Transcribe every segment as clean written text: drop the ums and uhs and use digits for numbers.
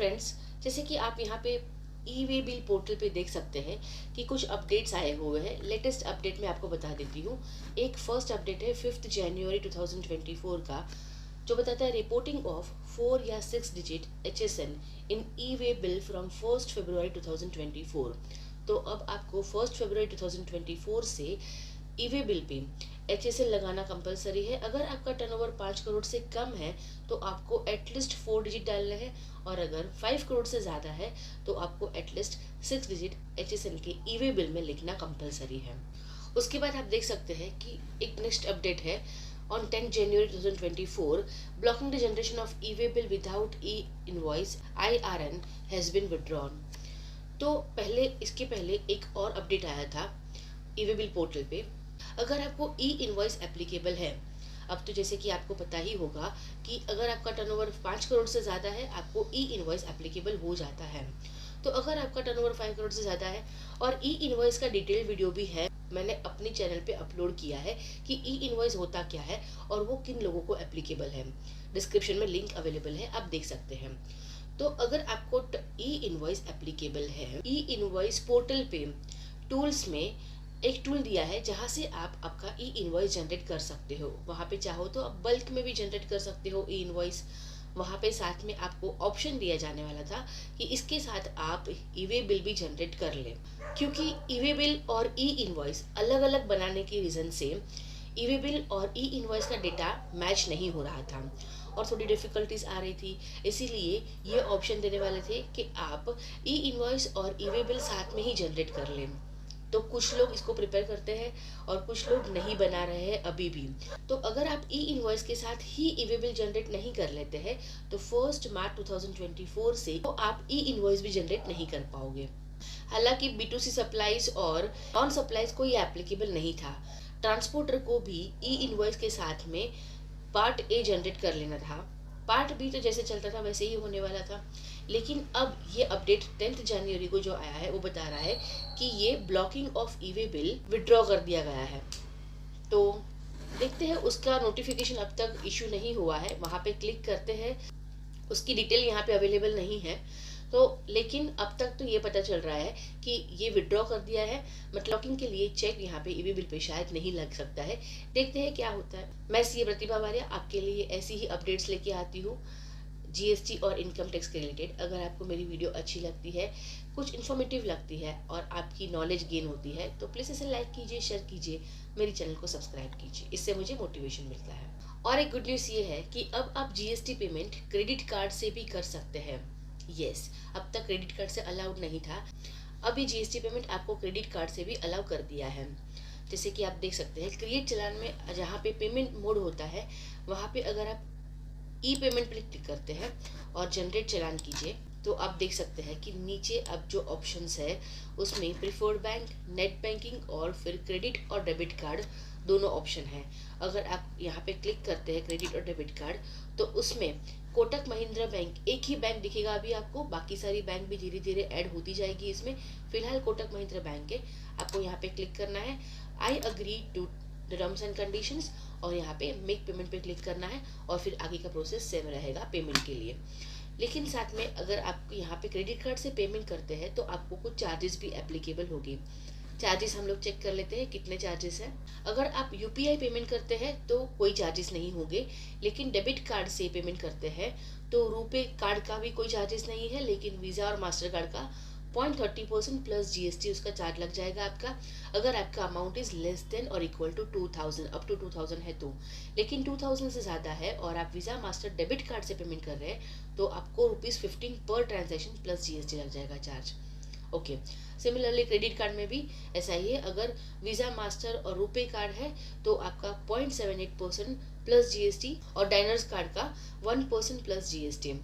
Friends, जैसे कि आप यहाँ पे ई वे बिल पोर्टल पे देख सकते हैं कि कुछ अपडेट्स आए हुए हैं। लेटेस्ट अपडेट मैं आपको बता देती हूँ। एक फर्स्ट अपडेट है 5 जनवरी 2024 का, जो बताता है रिपोर्टिंग ऑफ 4 या 6 digit HSN in E way bill from 1 फरवरी 2024। तो अब आपको 1 फरवरी 2024 से ई वे बिल पे HSN लगाना कंपलसरी है। अगर आपका टर्नओवर 5 करोड़ से कम है तो आपको एटलीस्ट 4 डिजिट डालने हैं, और अगर 5 करोड़ से ज़्यादा है तो आपको एटलीस्ट 6 डिजिट HSN के ई वे बिल में लिखना कंपलसरी है। उसके बाद आप देख सकते हैं कि एक नेक्स्ट अपडेट है on 10 January 2024, blocking the generation of e-way bill without e-invoice IRN has been withdrawn। तो इसके पहले एक और अपडेट आया था ई-वे बिल पोर्टल पे। अगर आपको ई इनवॉइस एप्लीकेबल है, अब तो जैसे कि आपको पता ही होगा कि अगर आपका टर्नओवर 5 करोड़ से ज़्यादा है आपको ई इनवॉइस एप्लीकेबल हो जाता है। तो अगर आपका टर्नओवर 5 करोड़ से ज़्यादा है, और ई इनवॉइस का डिटेल वीडियो भी है, मैंने अपने चैनल पे अपलोड किया है कि ई इनवॉइस होता क्या है और वो किन लोगों को एप्लीकेबल है। डिस्क्रिप्शन में लिंक अवेलेबल है, आप देख सकते हैं। तो अगर आपको ई इनवॉइस एप्लीकेबल है, ई इनवॉइस पोर्टल पे टूल्स में एक टूल दिया है जहाँ से आप आपका ई इनवॉइस जनरेट कर सकते हो। वहाँ पे चाहो तो आप बल्क में भी जनरेट कर सकते हो ई इनवॉइस। वहाँ पे साथ में आपको ऑप्शन दिया जाने वाला था कि इसके साथ आप ई वे बिल भी जनरेट कर लें, क्योंकि ई वे बिल और ई इनवॉइस अलग अलग बनाने की रीज़न से ई वे बिल और ई इनवॉइस का डेटा मैच नहीं हो रहा था और थोड़ी डिफ़िकल्टीज आ रही थी। इसीलिए ये ऑप्शन देने वाले थे कि आप ई इनवॉइस और ई वे बिल साथ में ही जनरेट कर लें। तो कुछ लोग इसको प्रिपेयर करते हैं और कुछ लोग नहीं बना रहे हैं अभी भी। तो अगर आप ई इनवॉइस के साथ ही ई वे बिल जनरेट नहीं कर लेते हैं तो 1 मार्च 2024 से तो आप ई इनवॉइस भी जनरेट नहीं कर पाओगे। हालांकि B2C सप्लाईज और नॉन सप्लाईज को ये एप्लीकेबल नहीं था। ट्रांसपोर्टर को भी ई इनवॉइस के साथ में पार्ट ए जनरेट कर लेना था, पार्ट बी तो जैसे चलता था वैसे ही होने वाला था। लेकिन अब ये अपडेट 10 जनवरी को जो आया है वो बता रहा है कि ये blocking of E way bill withdraw कर दिया गया है। तो देखते हैं, उसका नोटिफिकेशन अब तक इशू नहीं हुआ है। वहाँ पे क्लिक करते हैं, उसकी डिटेल यहाँ पे अवेलेबल नहीं है। तो लेकिन अब तक तो ये पता चल रहा है कि ये विड्रॉ कर दिया है। मतलब के लिए चेक यहाँ पे ई वे बिल पे शायद नहीं लग सकता है। देखते हैं क्या होता है। मैं सी प्रतिभा वारिया आपके लिए ऐसी ही अपडेट्स लेके आती हूँ GST और इनकम टैक्स के रिलेटेड। अगर आपको मेरी वीडियो अच्छी लगती है, कुछ इन्फॉर्मेटिव लगती है और आपकी नॉलेज गेन होती है तो प्लीज़ इसे लाइक कीजिए, शेयर कीजिए, मेरे चैनल को सब्सक्राइब कीजिए, इससे मुझे मोटिवेशन मिलता है। और एक गुड न्यूज़ ये है कि अब आप GST पेमेंट क्रेडिट कार्ड से भी कर सकते हैं। यस, अब तक क्रेडिट कार्ड से अलाउड नहीं था, अभी GST पेमेंट आपको क्रेडिट कार्ड से भी अलाउ कर दिया है। जैसे कि आप देख सकते हैं क्रिएट चालान में जहाँ पे पेमेंट मोड होता है वहाँ पे अगर आप ई पेमेंट पर क्लिक करते हैं और जनरेट चालान कीजिए तो आप देख सकते हैं कि नीचे अब जो ऑप्शंस है उसमें प्रिफर्ड बैंक, नेट बैंकिंग और फिर क्रेडिट और डेबिट कार्ड दोनों ऑप्शन है। अगर आप यहाँ पे क्लिक करते हैं क्रेडिट और डेबिट कार्ड तो उसमें कोटक महिंद्रा बैंक, एक ही बैंक दिखेगा अभी आपको, बाकी सारी बैंक भी धीरे धीरे ऐड होती जाएगी इसमें। फिलहाल कोटक महिंद्रा बैंक है, आपको यहाँ पे क्लिक करना है I agree to terms and conditions और यहाँ पे मेक पेमेंट पे क्लिक करना है और फिर आगे का प्रोसेस सेम रहेगा पेमेंट के लिए। लेकिन साथ में अगर आप यहाँ पे क्रेडिट कार्ड से पेमेंट करते हैं तो आपको कुछ चार्जेस भी एप्लीकेबल होगी। चार्जेस हम लोग चेक कर लेते हैं कितने चार्जेस हैं। अगर आप UPI पेमेंट करते हैं तो कोई चार्जेस नहीं होंगे, लेकिन डेबिट कार्ड से पेमेंट करते हैं तो रुपे कार्ड का भी कोई चार्जेस नहीं है, लेकिन वीज़ा और मास्टर कार्ड का 0.30% प्लस GST उसका चार्ज लग जाएगा आपका, अगर आपका अमाउंट इज लेस देन और इक्वल टू 2000, अप टू 2000 है तो। लेकिन 2000 से ज़्यादा है और आप वीज़ा मास्टर डेबिट कार्ड से पेमेंट कर रहे हैं तो आपको ₹15 पर ट्रांजैक्शन प्लस GST लग जाएगा charge. Okay, similarly credit card में भी ऐसा ही है। अगर वीज़ा मास्टर और रुपे कार्ड है तो आपका 0.78% प्लस GST और डाइनर्स कार्ड का 1% प्लस GST।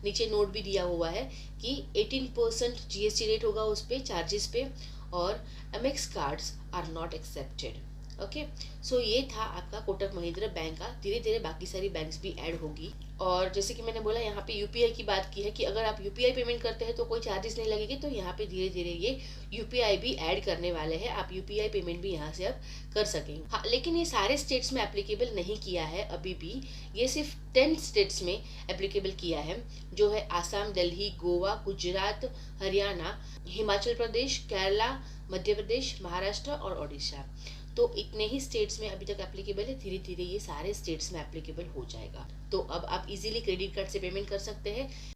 नीचे नोट भी दिया हुआ है कि 18% GST रेट होगा उस पे चार्जेस पे, और MX cards are not accepted. Okay. So ये था आपका कोटक महिंद्रा बैंक का। धीरे धीरे बाकी सारी बैंक्स भी ऐड होगी। और जैसे कि मैंने बोला, यहाँ पे यूपीआई की बात की है कि अगर आप यूपीआई पेमेंट करते हैं तो कोई चार्जेस नहीं लगेगी, तो यहाँ पे धीरे धीरे ये यूपीआई भी ऐड करने वाले हैं। आप यूपीआई पेमेंट भी यहाँ से अब कर सकेंगे। हाँ, लेकिन ये सारे स्टेट्स में एप्लीकेबल नहीं किया है अभी भी। ये सिर्फ 10 स्टेट्स में एप्लीकेबल किया है, जो है आसाम, दिल्ली, गोवा, गुजरात, हरियाणा, हिमाचल प्रदेश, केरला, मध्य प्रदेश, महाराष्ट्र और ओडिशा। तो इतने ही स्टेट्स में अभी तक एप्लीकेबल है। धीरे धीरे ये सारे स्टेट्स में एप्लीकेबल हो जाएगा। तो अब आप इजीली क्रेडिट कार्ड से पेमेंट कर सकते हैं।